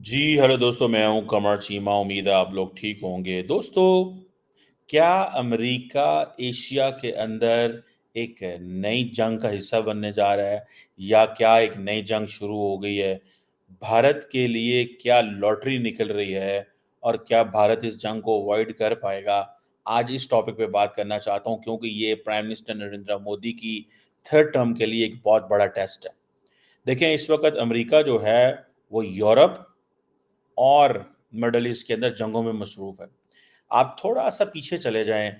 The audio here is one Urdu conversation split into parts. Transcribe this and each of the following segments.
جی ہیلو دوستوں، میں ہوں کمر چیمہ. امید ہے آپ لوگ ٹھیک ہوں گے. دوستوں، کیا امریکہ ایشیا کے اندر ایک نئی جنگ کا حصہ بننے جا رہا ہے یا کیا ایک نئی جنگ شروع ہو گئی ہے؟ بھارت کے لیے کیا لاٹری نکل رہی ہے اور کیا بھارت اس جنگ کو اوائڈ کر پائے گا؟ آج اس ٹاپک پہ بات کرنا چاہتا ہوں کیونکہ یہ پرائم منسٹر نریندر مودی کی تھرڈ ٹرم کے لیے ایک بہت بڑا ٹیسٹ ہے. دیکھیں، اس وقت امریکہ جو ہے وہ یورپ اور مڈل ایسٹ کے اندر جنگوں میں مصروف ہے. آپ تھوڑا سا پیچھے چلے جائیں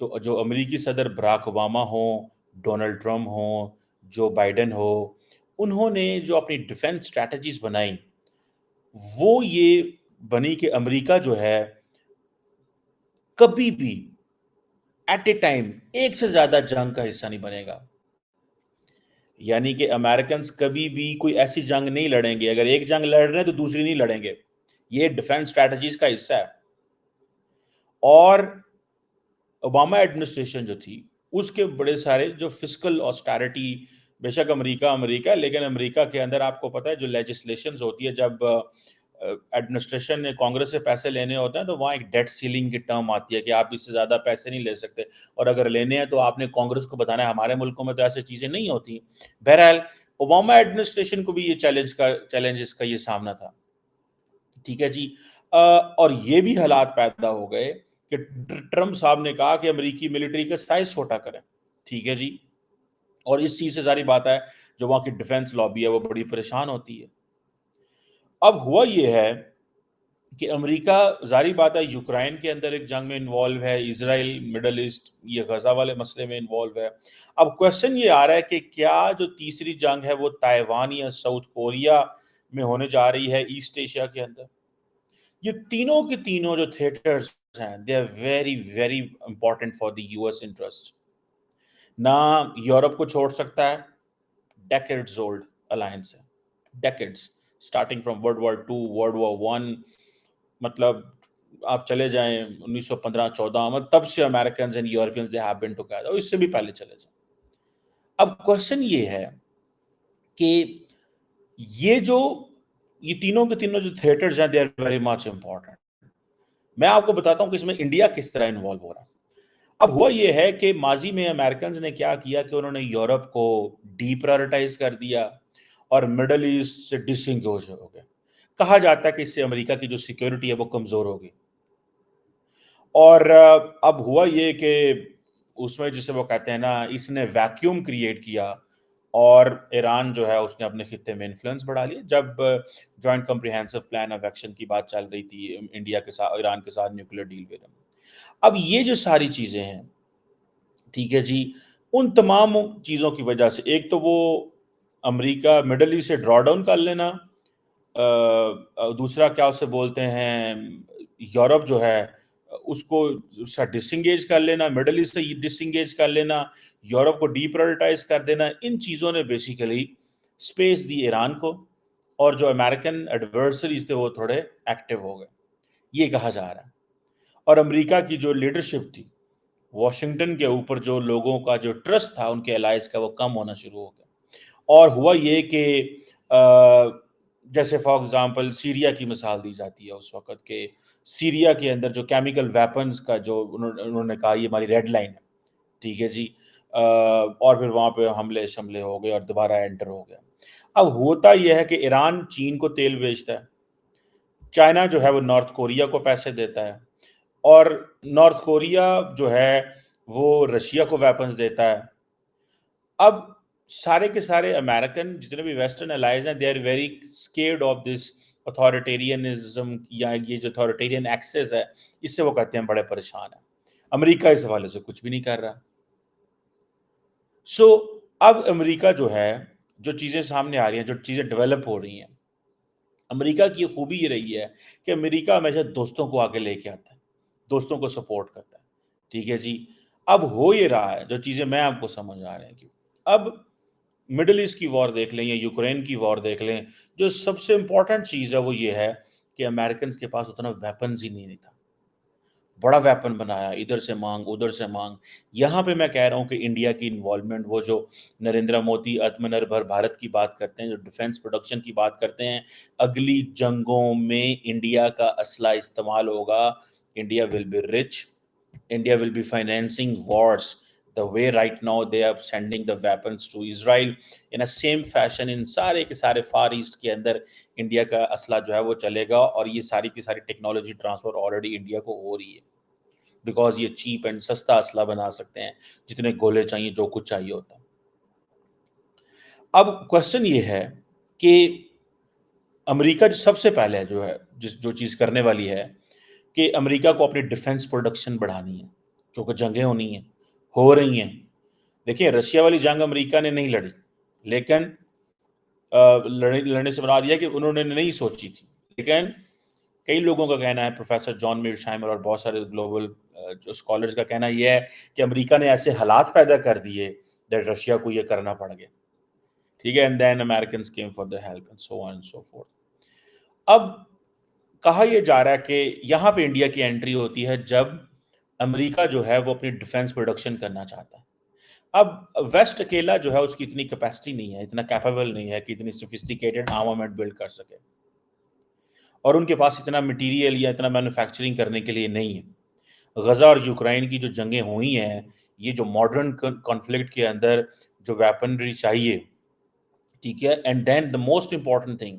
تو جو امریکی صدر براک اوباما ہوں، ڈونلڈ ٹرمپ ہوں، جو بائیڈن ہو، انہوں نے جو اپنی ڈیفنس اسٹریٹجیز بنائی وہ یہ بنی کہ امریکہ جو ہے کبھی بھی ایٹ اے ٹائم ایک سے زیادہ جنگ کا حصہ نہیں بنے گا. یعنی کہ امریکنز کبھی بھی کوئی ایسی جنگ نہیں لڑیں گے. اگر ایک جنگ لڑ رہے ہیں تو دوسری نہیں لڑیں گے. یہ ڈیفنس اسٹریٹجیز کا حصہ ہے. اور اوباما ایڈمنسٹریشن جو تھی اس کے بڑے سارے جو فسکل آسٹیرٹی، بے شک امریکہ لیکن امریکہ کے اندر آپ کو پتہ ہے جو لیجسلیشنز ہوتی ہے، جب ایڈمنسٹریشن نے کانگریس سے پیسے لینے ہوتے ہیں تو وہاں ایک ڈیٹ سیلنگ کی ٹرم آتی ہے کہ آپ اس سے زیادہ پیسے نہیں لے سکتے، اور اگر لینے ہیں تو آپ نے کانگریس کو بتانا ہے. ہمارے ملکوں میں تو ایسی چیزیں نہیں ہوتی. بہرحال اوباما ایڈمنسٹریشن کو بھی یہ چیلنجز کا یہ سامنا تھا. ٹھیک ہے جی. اور یہ بھی حالات پیدا ہو گئے کہ ٹرمپ صاحب نے کہا کہ امریکی ملٹری کا سائز چھوٹا کریں. ٹھیک ہے جی. اور اس چیز سے ظاہری بات ہے جو وہاں کی ڈیفنس لابی ہے وہ بڑی پریشان ہوتی ہے. اب ہوا یہ ہے کہ امریکہ ظاہری بات ہے یوکرائن کے اندر ایک جنگ میں انوالو ہے، اسرائیل مڈل ایسٹ یہ غزہ والے مسئلے میں انوالو ہے. اب کوشچن یہ آ رہا ہے کہ کیا جو تیسری جنگ ہے وہ تائیوان یا ساؤتھ کوریا میں ہونے جا رہی ہے ایسٹ ایشیا کے اندر. یہ تینوں کے تینوں جو تھیٹرز ہیں they are very very important for the U S interest. نہ یورپ کو چھوڑ سکتا ہے، ڈیکیڈز اولڈ الائنس ہے، decades starting from world war two, world war one, مطلب آپ چلے جائیں 1915-14 میں تب سے Americans and Europeans they have been together, اور اس سے بھی پہلے چلے جائیں. اب کوشچن یہ ہے کہ یہ تینوں کے تینوں جو تھیٹرز ہیں they are very much important. میں آپ کو بتاتا ہوں کہ اس میں انڈیا کس طرح انوالو ہو رہا ہے. اب ہوا یہ ہے کہ ماضی میں امریکنز نے کیا کیا کہ انہوں نے یورپ کو ڈی پرائرٹائز کر دیا اور مڈل ایسٹ سے ڈس انگیج ہو گئے. کہا جاتا ہے کہ اس سے امریکہ کی جو سیکیورٹی ہے وہ کمزور ہوگی. اور اب ہوا یہ کہ اس میں جسے وہ کہتے ہیں نا، اس نے ویکیوم کریٹ کیا اور ایران جو ہے اس نے اپنے خطے میں انفلوئنس بڑھا لیا. جب joint comprehensive plan of action کی بات چل رہی تھی انڈیا کے ساتھ، ایران کے ساتھ نیوکلیر ڈیل پہ. اب یہ جو ساری چیزیں ہیں، ٹھیک ہے جی، ان تمام چیزوں کی وجہ سے ایک تو وہ امریکہ مڈل ایسٹ سے ڈرا ڈاؤن کر لینا، دوسرا کیا اسے بولتے ہیں یورپ جو ہے اس کو ڈس انگیج کر لینا، مڈل ایسٹ سے ڈس انگیج کر لینا، یورپ کو ڈی پرائرٹائز کر دینا. ان چیزوں نے بیسیکلی اسپیس دی ایران کو، اور جو امریکن ایڈورسریز تھے وہ تھوڑے ایکٹیو ہو گئے، یہ کہا جا رہا ہے. اور امریکہ کی جو لیڈرشپ تھی، واشنگٹن کے اوپر جو لوگوں کا جو ٹرسٹ تھا ان کے الائز کا، وہ کم ہونا شروع ہو گیا. اور ہوا یہ کہ جیسے فار ایگزامپل سیریا کی مثال دی جاتی ہے اس وقت کہ سیریا کے اندر جو کیمیکل ویپنز کا جو انہوں نے کہا یہ ہماری ریڈ لائن ہے. ٹھیک ہے جی. اور پھر وہاں پہ حملے شملے ہو گئے اور دوبارہ انٹر ہو گیا. اب ہوتا یہ ہے کہ ایران چین کو تیل بیچتا ہے، چائنا جو ہے وہ نارتھ کوریا کو پیسے دیتا ہے، اور نارتھ کوریا جو ہے وہ رشیا کو ویپنز دیتا ہے. اب سارے کے سارے امریکن جتنے بھی ویسٹرن الائز ہیں they are very scared of this authoritarianism, یا یہ جو اتھارٹیرین ایکسس ہے اس سے وہ کہتے ہیں بڑے پریشان ہیں. امریکہ اس حوالے سے کچھ بھی نہیں کر رہا. اب امریکہ جو ہے جو چیزیں سامنے آ رہی ہیں، جو چیزیں ڈیولپ ہو رہی ہیں، امریکہ کی خوبی یہ رہی ہے کہ امریکہ ہمیشہ دوستوں کو آگے لے کے آتا ہے، دوستوں کو سپورٹ کرتا ہے. ٹھیک ہے جی. اب ہو یہ رہا ہے جو چیزیں میں آپ کو سمجھ آ رہے ہیں کہ اب مڈل ایسٹ کی وار دیکھ لیں یا یوکرین کی وار دیکھ لیں، جو سب سے امپورٹنٹ چیز ہے وہ یہ ہے کہ امریکنز کے پاس اتنا ویپنز ہی نہیں تھا. بڑا ویپن بنایا، ادھر سے مانگ ادھر سے مانگ. یہاں پہ میں کہہ رہا ہوں کہ انڈیا کی انوالومنٹ، وہ جو نریندر مودی آتم نربھر بھارت کی بات کرتے ہیں، جو ڈیفنس پروڈکشن کی بات کرتے ہیں، اگلی جنگوں میں انڈیا کا اسلحہ استعمال ہوگا. India will be rich. India will be financing wars the way right now they are sending the weapons to Israel. In a same fashion ان سارے کے سارے فار ایسٹ کے اندر انڈیا کا اسلحہ جو ہے وہ چلے گا، اور یہ ساری کی ساری ٹیکنالوجی ٹرانسفر آلریڈی انڈیا کو ہو رہی ہے، بیکاز یہ چیپ اینڈ سستا اسلحہ بنا سکتے ہیں، جتنے گولے چاہیے جو کچھ چاہیے ہوتا. اب کوشچن یہ ہے کہ امریکہ جو سب سے پہلے جو ہے جو چیز کرنے والی ہے کہ امریکہ کو اپنی ڈیفنس پروڈکشن بڑھانی ہے، کیونکہ جنگیں ہونی ہیں، ہو رہی ہیں. دیکھیں رشیا والی جنگ امریکہ نے نہیں لڑی، لیکن لڑنے سے بنا دیا کہ انہوں نے نہیں سوچی تھی. لیکن کئی لوگوں کا کہنا ہے، پروفیسر جان میرشائمر اور بہت سارے گلوبل جو اسکالرز کا کہنا یہ ہے کہ امریکہ نے ایسے حالات پیدا کر دیے دیٹ رشیا کو یہ کرنا پڑ گیا. ٹھیک ہے، and then Americans came for the help and so on and so forth. اب کہا یہ جا رہا ہے کہ یہاں پہ انڈیا کی انٹری ہوتی ہے جب امریکہ جو ہے وہ اپنی ڈیفنس پروڈکشن کرنا چاہتا ہے. اب ویسٹ اکیلا جو ہے اس کی اتنی کیپیسٹی نہیں ہے، اتنا کیپیبل نہیں ہے کہ اتنی سوفسٹیکیٹڈ آرمامنٹ بلڈ کر سکے، اور ان کے پاس اتنا مٹیریل یا اتنا مینوفیکچرنگ کرنے کے لیے نہیں ہے. غزہ اور یوکرائن کی جو جنگیں ہوئی ہیں، یہ جو ماڈرن کانفلکٹ کے اندر جو ویپنری چاہیے، ٹھیک ہے، and then the most important thing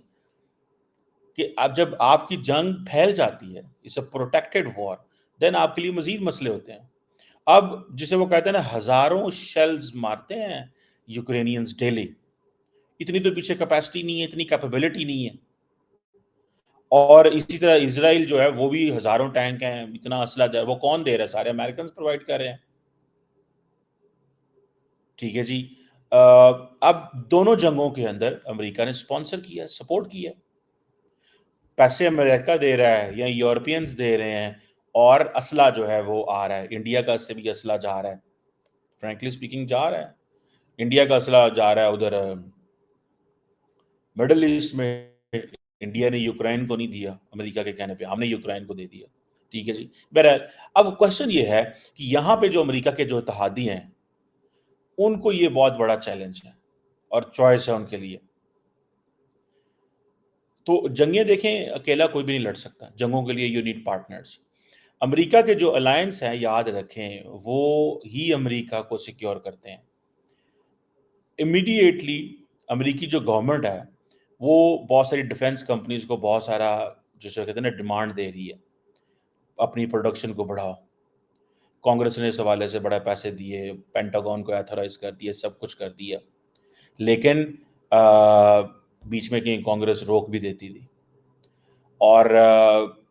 کہ اب جب آپ کی جنگ پھیل جاتی ہے، اٹس اے پروٹیکٹڈ وار، دین آپ کے لیے مزید مسئلے ہوتے ہیں. اب جسے وہ کہتے ہیں نا ہزاروں شیلز مارتے ہیں یوکرینینز ڈیلی، اتنی تو پیچھے کیپیسٹی نہیں ہے، اتنی کیپیبلٹی نہیں ہے. اور اسی طرح اسرائیل جو ہے وہ بھی ہزاروں ٹینک ہیں، اتنا اسلحہ وہ کون دے رہا ہے؟ سارے امریکنز پرووائڈ کر رہے ہیں. ٹھیک ہے جی. اب دونوں جنگوں کے اندر امریکہ نے سپانسر کیا، سپورٹ کیا، پیسے امریکہ دے رہا ہے یا یورپینز دے رہے ہیں، اور اسلحہ جو ہے وہ آ رہا ہے. انڈیا کا سے بھی اسلحہ جا رہا ہے، فرینکلی سپیکنگ جا رہا ہے. انڈیا کا اسلحہ جا رہا ہے ادھر مڈل ایسٹ میں. انڈیا نے یوکرائن کو نہیں دیا امریکہ کے کہنے پہ، ہم نے یوکرائن کو دے دیا. ٹھیک ہے جی. بہرحال اب کوشچن یہ ہے کہ یہاں پہ جو امریکہ کے جو اتحادی ہیں ان کو یہ بہت بڑا چیلنج ہے اور چوائس ہے ان کے لیے. تو جنگیں دیکھیں اکیلا کوئی بھی نہیں لڑ سکتا، جنگوں کے لیے یو نیڈ پارٹنرز. امریکہ کے جو الائنس ہیں یاد رکھیں وہ ہی امریکہ کو سیکیور کرتے ہیں. امیڈیٹلی امریکی جو گورنمنٹ ہے وہ بہت ساری ڈیفنس کمپنیز کو بہت سارا جسے کہتے ہیں نا ڈیمانڈ دے رہی ہے، اپنی پروڈکشن کو بڑھاؤ. کانگریس نے اس حوالے سے بڑے پیسے دیے، پینٹاگون کو ایتھورائز کر دیا، سب کچھ کر دیا. لیکن بیچ میں کہیں کانگریس روک بھی دیتی تھی، اور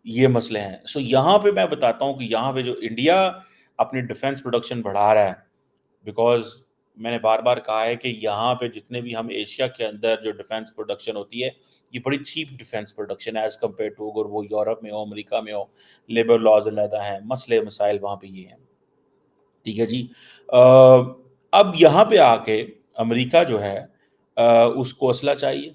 یہ مسئلے ہیں. سو یہاں پہ میں بتاتا ہوں کہ یہاں پہ جو انڈیا اپنی ڈیفنس پروڈکشن بڑھا رہا ہے، بیکاز میں نے بار بار کہا ہے کہ یہاں پہ جتنے بھی ہم ایشیا کے اندر جو ڈیفنس پروڈکشن ہوتی ہے یہ بڑی چیپ ڈیفنس پروڈکشن ہے ایز کمپیئر ٹو اگر وہ یورپ میں ہو، امریکہ میں ہو. لیبر لاز علیحدہ ہیں، مسئلے مسائل وہاں پہ یہ ہیں. ٹھیک ہے جی. اب یہاں پہ آ کے امریکہ جو ہے اس کو اسلحہ چاہیے.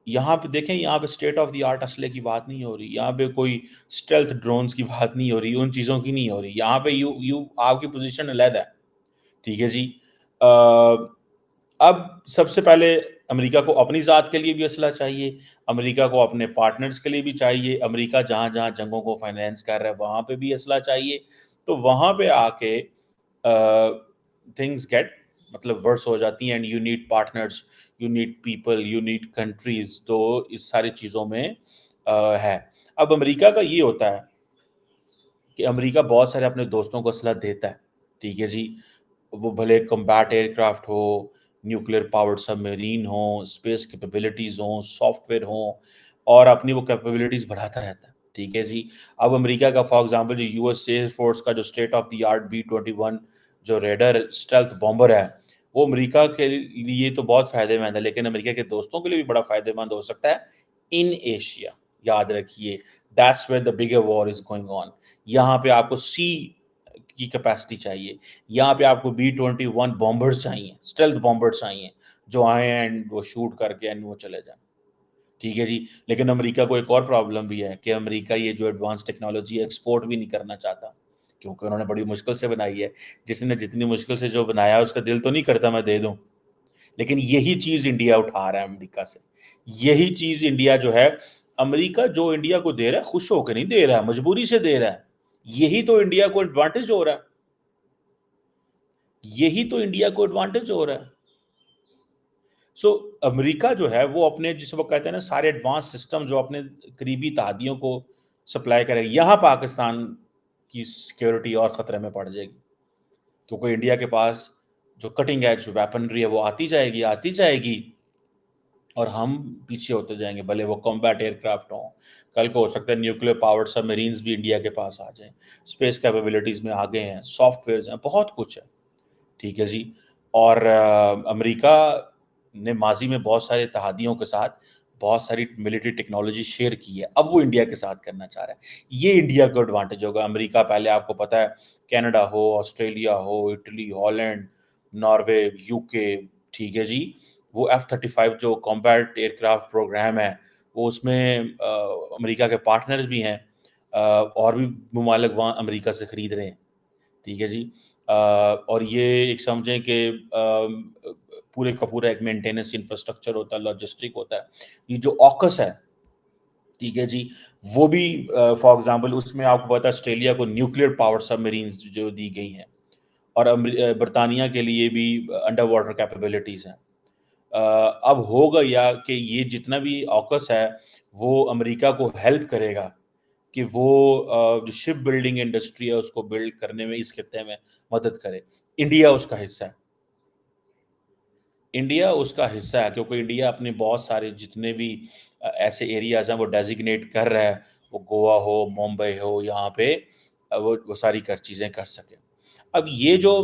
یہاں پہ دیکھیں، یہاں پہ اسٹیٹ آف دی آرٹ اسلحے کی بات نہیں ہو رہی، یہاں پہ کوئی اسٹیلتھ ڈرونز کی بات نہیں ہو رہی، ان چیزوں کی نہیں ہو رہی. یہاں پہ آپ کی پوزیشن علیحدہ ہے. ٹھیک ہے جی. اب سب سے پہلے امریکہ کو اپنی ذات کے لیے بھی اسلحہ چاہیے، امریکہ کو اپنے پارٹنرز کے لیے بھی چاہیے. امریکہ جہاں جہاں جنگوں کو فائنینس کر رہا ہے وہاں پہ بھی اسلحہ چاہیے. تو وہاں پہ آ کے تھنگز گیٹ مطلب ورس ہو جاتی ہیں. And you need partners, you need people, you need countries. تو اس ساری چیزوں میں ہے. اب امریکہ کا یہ ہوتا ہے کہ امریکہ بہت سارے اپنے دوستوں کو اسلحہ دیتا ہے. ٹھیک ہے جی. وہ بھلے کمبیٹ ایئر کرافٹ ہو، نیوکلیر پاورڈ سب میرین ہوں، اسپیس کیپیبلٹیز ہوں، سافٹ ویئر ہوں، اور اپنی وہ کیپیبلٹیز بڑھاتا رہتا ہے. ٹھیک ہے جی. اب امریکہ کا فار ایگزامپل جو یو ایس ایئر فورس کا جو state of the art B-21 جو ریڈر اسٹیلتھ بامبر ہے، وہ امریکہ کے لیے تو بہت فائدہ مند ہے، لیکن امریکہ کے دوستوں کے لیے بھی بڑا فائدہ مند ہو سکتا ہے ان ایشیا. یاد رکھیے that's where the bigger war is going on. یہاں پہ آپ کو سی کی کیپیسٹی چاہیے، یہاں پہ آپ کو B-21 بامبرز چاہیے، اسٹیلتھ بامبرز چاہیے جو آئیں اینڈ وہ شوٹ کر کے اینڈ وہ چلے جائیں. ٹھیک ہے جی. لیکن امریکہ کو ایک اور پرابلم بھی ہے کہ امریکہ یہ جو ایڈوانس ٹیکنالوجی ایکسپورٹ بھی نہیں کرنا چاہتا، کیونکہ انہوں نے بڑی مشکل سے بنائی ہے. جس نے جتنی مشکل سے جو بنایا اس کا دل تو نہیں کرتا میں دے دوں، لیکن یہی چیز انڈیا اٹھا رہا ہے امریکہ سے. یہی چیز انڈیا جو ہے، امریکہ جو انڈیا کو دے رہا ہے خوش ہو کے نہیں دے رہا ہے، مجبوری سے دے رہا ہے. یہی تو انڈیا کو ایڈوانٹیج ہو رہا ہے. یہی تو انڈیا کو ایڈوانٹیج ہو رہا ہے. سو امریکہ جو ہے وہ اپنے جس وہ کہتے ہیں نا سارے ایڈوانس سسٹم جو اپنے قریبی تحادیوں کو سپلائی کرے گا، یہاں پاکستان کی سیکیورٹی اور خطرے میں پڑ جائے گی، کیونکہ انڈیا کے پاس جو کٹنگ ایج ویپنری ہے وہ آتی جائے گی اور ہم پیچھے ہوتے جائیں گے. بھلے وہ کمبیٹ ایئر کرافٹ ہوں، کل کو ہو سکتا ہے نیوکلیر پاورڈ سب میرینز بھی انڈیا کے پاس آ جائیں، اسپیس کیپیبلٹیز میں آگے ہیں، سافٹ ویئرز ہیں، بہت کچھ ہے. ٹھیک ہے جی. اور امریکہ نے ماضی میں بہت سارے اتحادیوں کے ساتھ بہت ساری ملٹری ٹیکنالوجی شیئر کی ہے، اب وہ انڈیا کے ساتھ کرنا چاہ رہا ہے. یہ انڈیا کو ایڈوانٹیج ہوگا. امریکہ پہلے آپ کو پتا ہے Canada who, Australia who, Italy, Holland, Norway, you کے، ٹھیک ہے جی، وہ F-35 جو کمبیٹ ایئر کرافٹ پروگرام ہے وہ اس میں امریکہ کے پارٹنرز بھی ہیں، اور بھی ممالک وہاں امریکہ سے خرید رہے ہیں. ٹھیک ہے جی. اور یہ ایک سمجھیں کہ پورے کا پورا ایک مینٹیننس انفراسٹرکچر ہوتا ہے، لاجسٹک ہوتا ہے. یہ جو آکس ہے، ٹھیک ہے جی، وہ بھی فار ایگزامپل اس میں آپ کو پتا ہے آسٹریلیا کو نیوکلیر پاور سب میرینز جو دی گئی ہیں، اور برطانیہ کے لیے بھی انڈر واٹر کیپیبلٹیز ہیں. اب ہوگا یا کہ یہ جتنا بھی آکس ہے وہ امریکہ کو ہیلپ کرے گا کہ وہ جو شپ بلڈنگ انڈسٹری ہے اس کو بلڈ کرنے میں اس خطے میں مدد کرے. انڈیا اس کا حصہ ہے. انڈیا اس کا حصہ ہے کیونکہ انڈیا اپنے بہت سارے جتنے بھی ایسے ایریاز ہیں وہ ڈیزگنیٹ کر رہا ہے، وہ گوا ہو، ممبئی ہو، یہاں پہ وہ ساری چیزیں کر سکے. اب یہ جو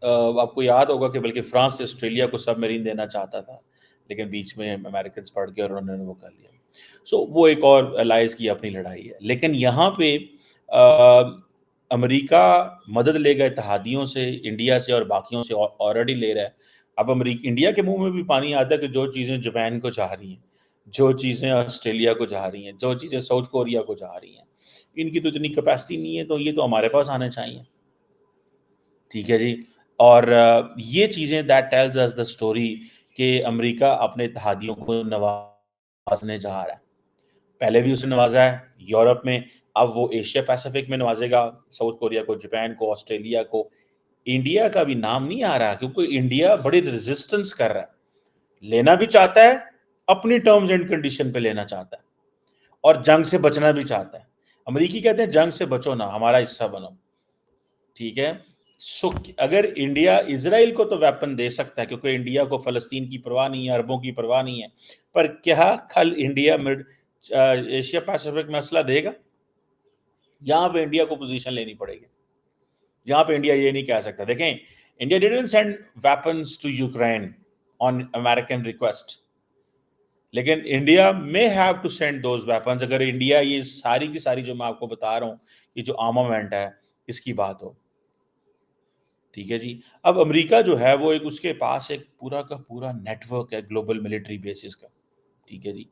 آپ کو یاد ہوگا کہ بلکہ فرانس سے آسٹریلیا کو سب میرین دینا چاہتا تھا، لیکن بیچ میں امریکنز پڑ گئے اور انہوں نے وہ کر لیا. سو وہ ایک اور الائز کی اپنی لڑائی ہے. لیکن یہاں پہ امریکہ مدد لے گا اتحادیوں سے، انڈیا سے اور باقیوں سے آلریڈی لے رہا ہے. اب انڈیا کے منہ میں بھی پانی آتا ہے کہ جو چیزیں جاپان کو چاہ رہی ہیں، جو چیزیں آسٹریلیا کو چاہ رہی ہیں، جو چیزیں ساؤتھ کوریا کو چاہ رہی ہیں، ان کی تو اتنی کیپیسٹی نہیں ہے، تو یہ تو ہمارے پاس آنے چاہیے. ٹھیک ہے جی. اور یہ چیزیں that tells us the story کہ امریکہ اپنے اتحادیوں کو نوازنے جا رہا ہے. پہلے بھی اسے نوازا ہے یورپ میں، اب وہ ایشیا پیسیفک میں نوازے گا، ساؤتھ کوریا کو، جاپان کو، آسٹریلیا کو. انڈیا کا بھی نام نہیں آ رہا کیونکہ انڈیا بڑی ریزسٹنس کر رہا ہے، لینا بھی چاہتا ہے، اپنی ٹرمز اینڈ کنڈیشن پہ لینا چاہتا ہے، اور جنگ سے بچنا بھی چاہتا ہے. امریکی کہتے ہیں جنگ سے بچو نہ، ہمارا حصہ بنو. ٹھیک ہے. سو اگر انڈیا اسرائیل کو تو ویپن دے سکتا ہے کیونکہ انڈیا کو فلسطین کی پرواہ نہیں ہے، عربوں کی پرواہ نہیں ہے، پر کیا کل انڈیا ایشیا پیسیفک میں اسلحہ دے گا؟ یہاں پہ انڈیا کو پوزیشن لینی پڑے گی. یہاں پہ انڈیا یہ نہیں کہہ سکتا. دیکھیں India didn't send weapons to Ukraine on American request, لیکن India may have to send those weapons اگر انڈیا یہ ساری کی ساری جو میں آپ کو بتا رہا ہوں یہ جو آرمامنٹ ہے اس کی بات ہو. ٹھیک ہے جی. اب امریکہ جو ہے وہ ایک اس کے پاس ایک پورا کا پورا نیٹ ورک ہے گلوبل ملٹری بیسز کا. ٹھیک ہے جی.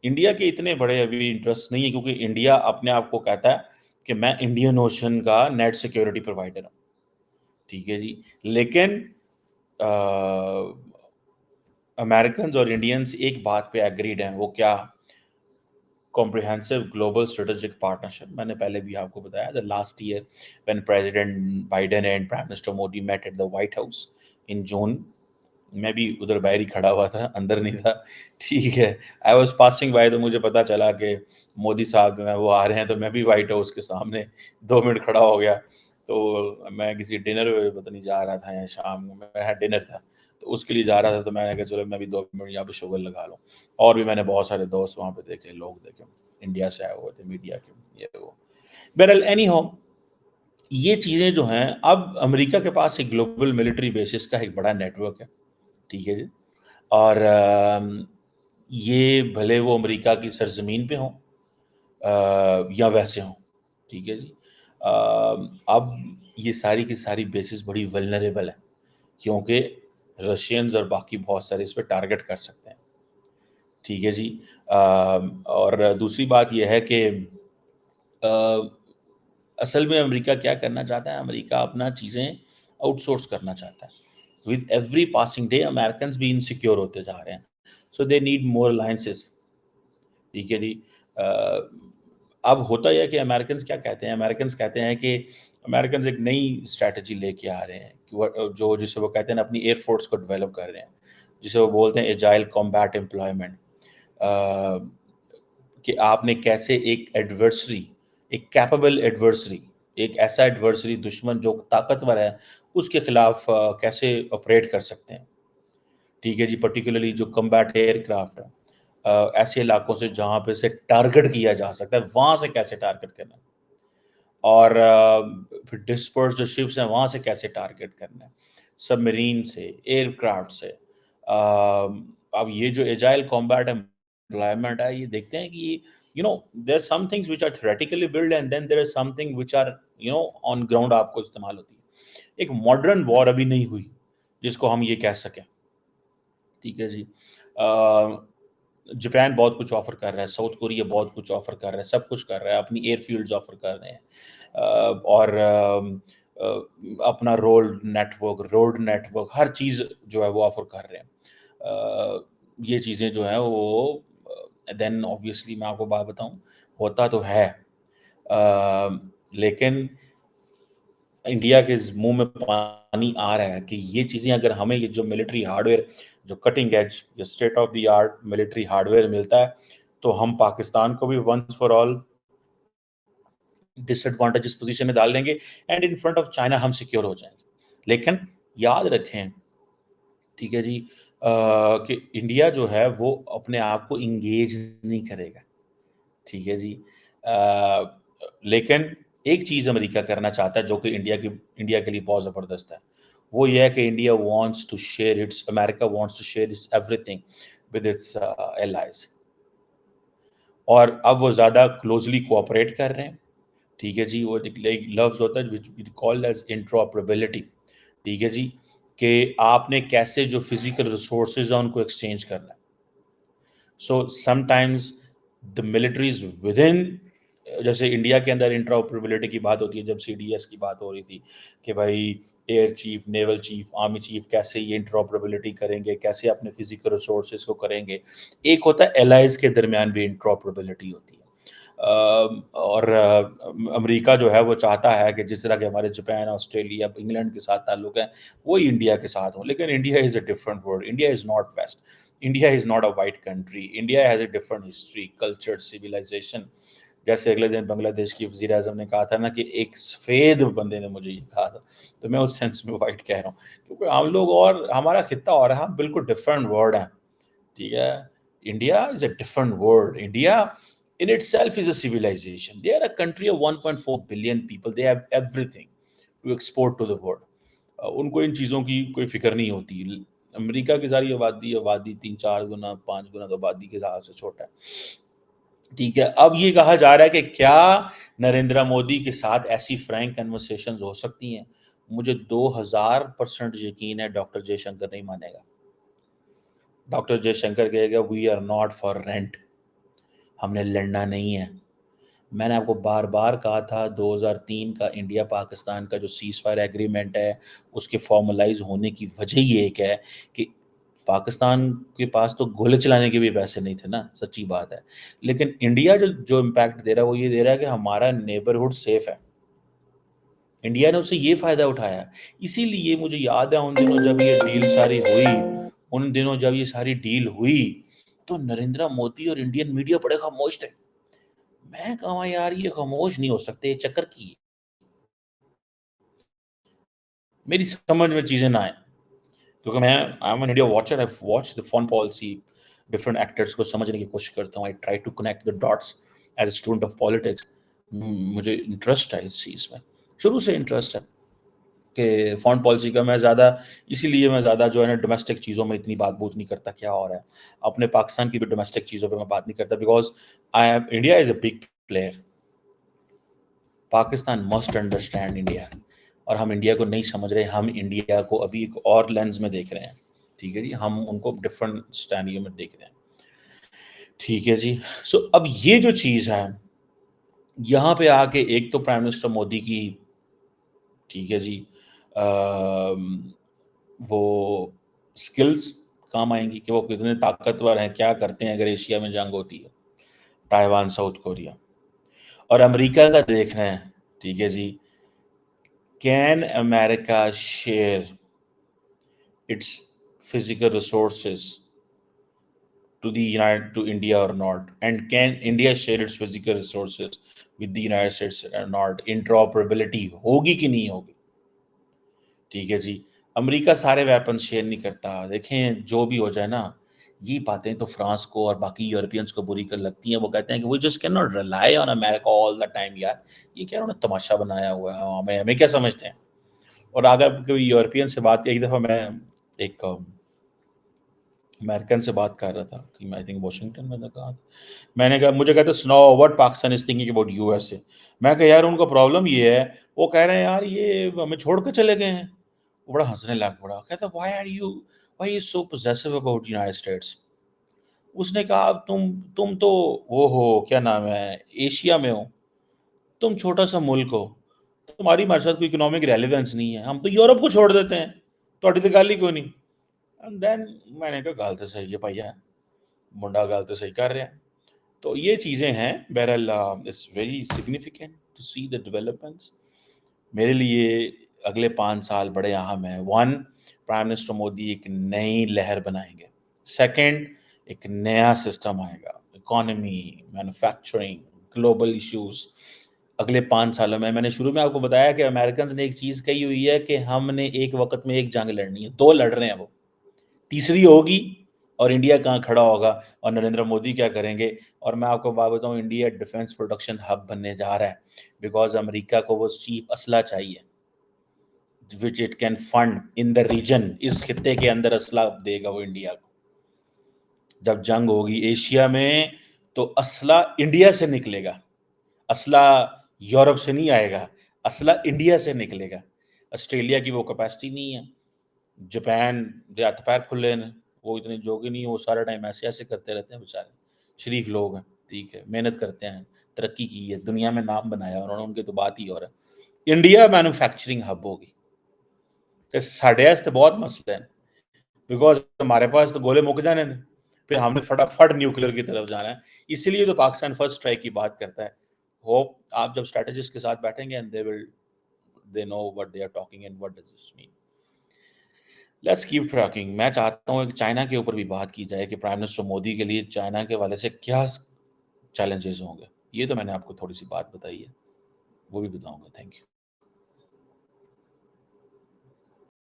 انڈیا کے اتنے بڑے ابھی انٹرسٹ نہیں ہے کیونکہ انڈیا اپنے آپ کو کہتا ہے کہ میں انڈین اوشن کا نیٹ سیکیورٹی پرووائڈر ہوں. ٹھیک ہے جی. لیکن امریکنز اور انڈینز ایک بات پہ ایگریڈ ہیں، وہ کیا؟ comprehensive global strategic partnership. میں نے پہلے بھی آپ کو بتایا the last year when President Biden and Prime Minister Modi met at the White House in June. میں بھی ادھر باہر ہی کھڑا ہوا تھا، اندر نہیں تھا. ٹھیک ہے. I was passing by تو مجھے پتا چلا کہ مودی صاحب جو ہیں وہ آ رہے ہیں، تو میں بھی وائٹ ہاؤس کے سامنے 2 منٹ کھڑا ہو گیا. تو میں کسی ڈنر پتہ نہیں جا رہا تھا یا شام میں ڈنر تھا تو اس کے لیے جا رہا تھا، تو میں نے کہا چلو میں بھی 2 منٹ یہاں پہ شغل لگا لوں. اور بھی میں نے بہت سارے دوست وہاں پہ دیکھے، لوگ دیکھے انڈیا سے آئے ہوئے تھے، میڈیا کے یہ وہ. بہرحال اینی ہو، یہ چیزیں جو ہیں اب امریکہ کے پاس ایک گلوبل ملٹری بیسس کا ایک بڑا نیٹ ورک ہے. ٹھیک ہے جی. اور یہ بھلے وہ امریکہ کی سرزمین پہ ہوں یا ویسے ہوں. ٹھیک ہے جی. اب یہ ساری کی ساری بیسس بڑی ولنریبل ہے کیونکہ رشینز اور باقی بہت سارے اس پہ ٹارگٹ کر سکتے ہیں. ٹھیک ہے جی. اور دوسری بات یہ ہے کہ اصل میں امریکہ کیا کرنا چاہتا ہے؟ امریکہ اپنا چیزیں آؤٹ سورس کرنا چاہتا ہے. With every passing day Americans بھی انسیکیور ہوتے جا رہے ہیں. سو دے نیڈ مور الائنسز. ٹھیک ہے جی. اب ہوتا یہ ہے کہ امریکنس کیا کہتے ہیں؟ امریکنس کہتے ہیں کہ امریکنس ایک نئی اسٹریٹجی لے کے آ رہے ہیں جو جسے وہ کہتے ہیں اپنی ایئر فورس کو ڈیولپ کر رہے ہیں، جسے وہ بولتے ہیں ایجائل کمبیٹ امپلائمنٹ. کہ آپ نے کیسے ایک ایڈورسری، ایک کیپیبل ایڈورسری، ایک ایسا ایڈورسری دشمن جو طاقتور ہے، اس کے خلاف کیسے آپریٹ کر سکتے ہیں. ٹھیک ہے جی. پرٹیکولرلی جو کمبیٹ ایئر کرافٹ ہے، ایسے علاقوں سے جہاں پہ سے ٹارگٹ کیا جا سکتا ہے، وہاں سے کیسے ٹارگٹ کرنا ہے، اور پھر ڈسپرس جو شپس ہیں وہاں سے کیسے ٹارگٹ کرنا ہے، سب مرین سے، ایئر کرافٹ سے. اب یہ جو ایجائل کمبیٹ امپلائمنٹ ہے، یہ دیکھتے ہیں کہ there are some things which are theoretically built and then there are something which are on ground آپ کو استعمال ہوتی ہے. ایک ماڈرن وار ابھی نہیں ہوئی جس کو ہم یہ کہہ سکیں. ٹھیک ہے جی. جاپان بہت کچھ آفر کر رہا ہے، ساؤتھ کوریا بہت کچھ آفر کر رہا ہے، سب کچھ کر رہا ہے، اپنی ایئر فیلڈز آفر کر رہے ہیں، اور اپنا روڈ نیٹ ورک ہر چیز جو ہے وہ آفر کر رہے ہیں. یہ چیزیں جو ہیں وہ دین اوبیسلی میں آپ کو بات بتاؤں، ہوتا تو ہے، لیکن انڈیا کے منہ میں پانی آ رہا ہے کہ یہ چیزیں اگر ہمیں یہ جو ملٹری ہارڈ ویئر، جو کٹنگ ایج یا state of the art military hardware ملتا ہے، تو ہم پاکستان کو بھی once for all disadvantages position میں ڈال دیں گے and in front of China ہم سیکیور ہو جائیں گے. لیکن یاد رکھیں، ٹھیک ہے جی، کہ انڈیا جو ہے وہ اپنے آپ کو انگیج نہیں کرے گا. ٹھیک ہے جی. لیکن ایک چیز امریکہ کرنا چاہتا ہے جو کہ انڈیا کے لیے بہت زبردست ہے، وہ یہ ہے کہ India wants to share its America wants to share its everything with its allies. اور اب وہ زیادہ کلوزلی کوآپریٹ کر رہے ہیں. ٹھیک ہے جی. وہ ایک لفظ ہوتا ہے کالڈ ایز انٹراپریبلٹی. ٹھیک ہے جی. کہ آپ نے کیسے جو فزیکل ریسورسز ہیں ان کو ایکسچینج کرنا ہے. So sometimes the militaries with in, جیسے انڈیا کے اندر انٹراپریبلٹی کی بات ہوتی ہے، جب سی ڈی ایس کی بات ہو رہی تھی کہ بھائی air chief, naval chief, army chief کیسے یہ انٹراپریبلٹی کریں گے، کیسے اپنے فزیکل ریسورسز کو کریں گے. ایک ہوتا ہے الائز کے درمیان بھی انٹراپریبلٹی ہوتی ہے. اور امریکہ جو ہے وہ چاہتا ہے کہ جس طرح کہ ہمارے جاپان، آسٹریلیا، انگلینڈ کے ساتھ تعلق ہیں، وہی انڈیا کے ساتھ ہوں. لیکن India is a different world. India is not west. India is not a white country. India has a different history, culture, civilisation. جیسے اگلے دن بنگلہ دیش کی وزیر اعظم نے کہا تھا نا کہ ایک سفید بندے نے مجھے یہ کہا تھا، تو میں اس سینس میں وائٹ کہہ رہا ہوں، کیونکہ ہم لوگ اور ہمارا خطہ اور ہم بالکل ڈفرنٹ ورلڈ ہیں. ٹھیک ہے. India is a different world. India in itself is a civilization. They are a country of 1.4 billion people. They have everything to export to the world. ان کو ان چیزوں کی کوئی فکر نہیں ہوتی. امریکہ کی ساری آبادی 3-4 گنا 5 گنا تو آبادی کے حساب سے چھوٹا ہے. ٹھیک ہے. اب یہ کہا جا رہا ہے کہ کیا نریندر مودی کے ساتھ ایسی فرینک کنورسیشنز ہو سکتی ہیں؟ مجھے 2000% یقین ہے ڈاکٹر جے شنکر نہیں مانے گا. ڈاکٹر جے شنکر کہے گا we are not for rent. ہم نے لڑنا نہیں ہے. میں نے آپ کو بار بار کہا تھا 2003 کا انڈیا پاکستان کا جو سیز فائر ایگریمنٹ ہے، اس کے فارملائز ہونے کی وجہ یہ ایک ہے کہ پاکستان کے پاس تو گولے چلانے کے بھی پیسے نہیں تھے نا، سچی بات ہے. لیکن انڈیا جو امپیکٹ دے رہا ہے وہ یہ دے رہا ہے کہ ہمارا نیبرہڈ سیف ہے. انڈیا نے اس سے یہ فائدہ اٹھایا. اسی لیے مجھے یاد ہے ان دنوں جب یہ ڈیل ہوئی تو نریندر مودی اور انڈین میڈیا بڑے خاموش تھے. میں کہا یار یہ خاموش نہیں ہو سکتے، یہ چکر کی میری سمجھ میں چیزیں نہ آئیں، کیونکہ میں I'm an India watcher. I've watched the foreign policy, different actors کو سمجھنے کی کوشش کرتا ہوں. I try to connect the dots as a student of politics. مجھے انٹرسٹ ہے اس چیز میں، شروع سے انٹرسٹ ہے کہ فارن پالیسی کا. میں زیادہ اسی لیے میں زیادہ جو ہے نا ڈومیسٹک چیزوں میں اتنی بات بوت نہیں کرتا کیا ہو رہا ہے. اپنے پاکستان کی بھی ڈومیسٹک چیزوں پہ میں بات نہیں کرتا، because India is a big player. Pakistan must understand India, اور ہم انڈیا کو نہیں سمجھ رہے. ہم انڈیا کو ابھی ایک اور لینز میں دیکھ رہے ہیں. ٹھیک ہے جی. ہم ان کو ڈفرنٹ اسٹینڈ میں دیکھ رہے ہیں. ٹھیک ہے جی. سو اب یہ جو چیز ہے یہاں پہ آ کے ایک تو پرائم منسٹر مودی کی ٹھیک ہے جی وہ اسکلز کام آئیں گی کہ وہ کتنے طاقتور ہیں, کیا کرتے ہیں اگر ایشیا میں جنگ ہوتی ہے, تائیوان, ساؤتھ کوریا. اور امریکہ کا دیکھنا ہے ٹھیک ہے جی, can America share its physical resources to India or not, and can India share its physical resources with the United States or not, interoperability ہوگی کہ نہیں ہوگی. ٹھیک ہے جی, امریکہ سارے ویپن شیئر نہیں کرتا. دیکھیں جو بھی ہو جائے نا, یہ باتیں تو فرانس کو اور باقی یورپینس کو بری کر لگتی ہیں. وہ کہتے ہیں کہ we just cannot rely on America all the time. یار یہ کیا انہوں نے تماشا بنایا ہوا ہے, ہمیں کیا سمجھتے ہیں. اور اگر کوئی یورپین سے بات کی, ایک دفعہ میں ایک امریکن سے بات کر رہا تھا کہ آئی تھنک واشنگٹن میں کہا, میں نے کہا, مجھے کہتے سناؤ what Pakistan is thinking about U S A. میں کہا یار ان کا پرابلم یہ ہے, وہ کہہ رہے ہیں یار یہ ہمیں چھوڑ کے چلے گئے ہیں. وہ بڑا ہنسنے لگ پڑا, کہتا why you so possessive about United States. اس نے کہا تم تو وہ ہو, کیا نام ہے, ایشیا میں ہو, تم چھوٹا سا ملک ہو, تمہاری ہمارے ساتھ کوئی اکنامک ریلیونس نہیں ہے, ہم تو یورپ کو چھوڑ دیتے ہیں, تھوڑی تو گل ہی کوئی نہیں. اینڈ دین میں نے کہا گل تو صحیح ہے بھیا, منڈا گل تو صحیح کر رہے ہیں. تو یہ چیزیں ہیں. بہرحال it's very significant to see the developments. میرے لیے اگلے 5 سال بڑے اہم ہیں. 1, پرائم منسٹر مودی ایک نئی لہر بنائیں گے. 2, ایک نیا سسٹم آئے گا, اکانومی, مینوفیکچرنگ, گلوبل ایشوز. اگلے 5 سالوں میں نے شروع میں آپ کو بتایا کہ امریکنز نے ایک چیز کہی ہوئی ہے کہ ہم نے ایک وقت میں ایک جنگ لڑنی ہے, 2 لڑ رہے ہیں, وہ تیسری ہوگی, اور انڈیا کہاں کھڑا ہوگا اور نریندر مودی کیا کریں گے. اور میں آپ کو بات بتاؤں, انڈیا ڈیفنس پروڈکشن ہب بننے جا رہا ہے, بیکاز امریکہ کو وہ چیپ اسلحہ چاہیے which it can fund in the region. اس خطے کے اندر اسلحہ دے گا وہ انڈیا کو. جب جنگ ہوگی ایشیا میں تو اسلحہ انڈیا سے نکلے گا, اسلحہ یورپ سے نہیں آئے گا, اسلحہ انڈیا سے نکلے گا. آسٹریلیا کی وہ کیپیسٹی نہیں ہے, جاپان دے ہاتھ پیر پھلے ہیں, وہ اتنے جوگی نہیں, وہ سارا ٹائم ایسے ایسے کرتے رہتے ہیں بیچارے, شریف لوگ ہیں, ٹھیک ہے, محنت کرتے ہیں, ترقی کی ہے, دنیا میں نام بنایا انہوں نے, ان کے تو بات ہی اور ہے. انڈیا مینوفیکچرنگ ہب ہوگی. ساڈے واسطے بہت مسئلہ ہے, بیکاز ہمارے پاس تو گولے مک جانے ہیں, پھر ہم نے فٹافٹ نیوکلیر کی طرف جانا ہے. اسی لیے تو پاکستان فرسٹ اسٹرائک کی بات کرتا ہے. ہوپ آپ جب اسٹریٹجسٹ کے ساتھ بیٹھیں گے, and they know what they are talking and what does this mean. Let's keep tracking. میں چاہتا ہوں کہ چائنا کے اوپر بھی بات کی جائے کہ پرائم منسٹر مودی کے لیے چائنا کے والے سے کیا چیلنجز ہوں گے. یہ تو میں نے آپ کو تھوڑی سی بات بتائی ہے, وہ بھی بتاؤں گا. Thank you.